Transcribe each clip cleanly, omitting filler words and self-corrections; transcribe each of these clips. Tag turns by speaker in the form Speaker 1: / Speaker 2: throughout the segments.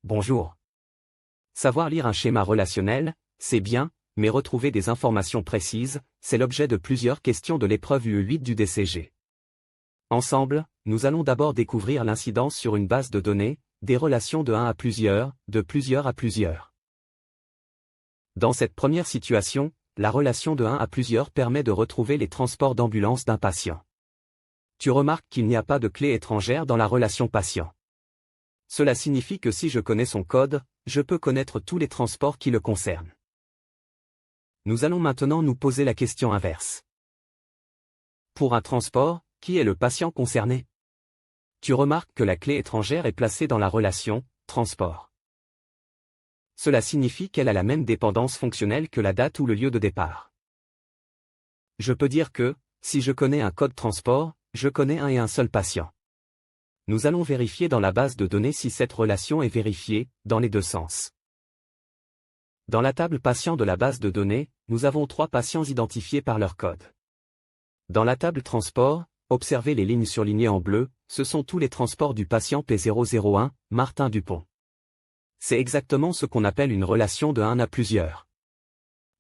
Speaker 1: Bonjour. Savoir lire un schéma relationnel, c'est bien, mais retrouver des informations précises, c'est l'objet de plusieurs questions de l'épreuve UE8 du DCG. Ensemble, nous allons d'abord découvrir l'incidence sur une base de données, des relations de 1 à plusieurs, de plusieurs à plusieurs. Dans cette première situation, la relation de 1 à plusieurs permet de retrouver les transports d'ambulance d'un patient. Tu remarques qu'il n'y a pas de clé étrangère dans la relation patient. Cela signifie que si je connais son code, je peux connaître tous les transports qui le concernent. Nous allons maintenant nous poser la question inverse. Pour un transport, qui est le patient concerné? Tu remarques que la clé étrangère est placée dans la relation « transport ». Cela signifie qu'elle a la même dépendance fonctionnelle que la date ou le lieu de départ. Je peux dire que, si je connais un code transport, je connais un et un seul patient. Nous allons vérifier dans la base de données si cette relation est vérifiée, dans les deux sens. Dans la table patient de la base de données, nous avons 3 patients identifiés par leur code. Dans la table transport, observez les lignes surlignées en bleu, ce sont tous les transports du patient P001, Martin Dupont. C'est exactement ce qu'on appelle une relation de 1 à plusieurs.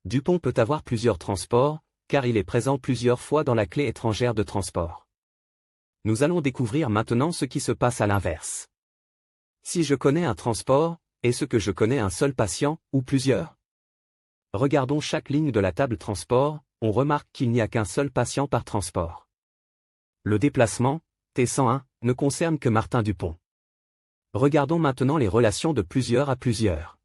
Speaker 1: Dupont peut avoir plusieurs transports, car il est présent plusieurs fois dans la clé étrangère de transport. Nous allons découvrir maintenant ce qui se passe à l'inverse. Si je connais un transport, est-ce que je connais un seul patient, ou plusieurs? Regardons chaque ligne de la table transport, on remarque qu'il n'y a qu'un seul patient par transport. Le déplacement, T101, ne concerne que Martin Dupont. Regardons maintenant les relations de plusieurs à plusieurs.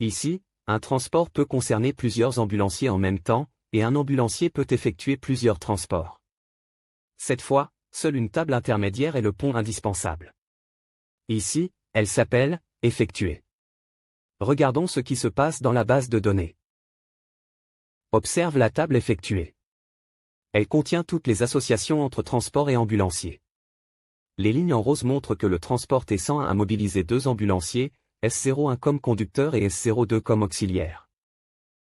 Speaker 1: Ici, un transport peut concerner plusieurs ambulanciers en même temps, et un ambulancier peut effectuer plusieurs transports. Cette fois, seule une table intermédiaire est le pont indispensable. Ici, elle s'appelle « Effectuer ». Regardons ce qui se passe dans la base de données. Observe la table effectuée. Elle contient toutes les associations entre transport et ambulancier. Les lignes en rose montrent que le transport T101 a mobilisé 2 ambulanciers, S01 comme conducteur et S02 comme auxiliaire.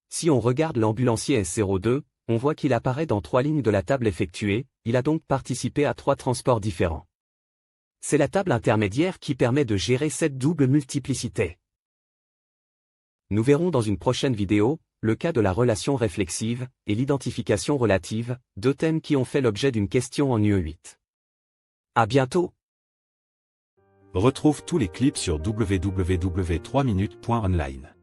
Speaker 1: Si on regarde l'ambulancier S02, on voit qu'il apparaît dans 3 lignes de la table effectuée, il a donc participé à 3 transports différents. C'est la table intermédiaire qui permet de gérer cette double multiplicité. Nous verrons dans une prochaine vidéo, le cas de la relation réflexive et l'identification relative, 2 thèmes qui ont fait l'objet d'une question en UE8. À bientôt!
Speaker 2: Retrouve tous les clips sur www.3minutes.online.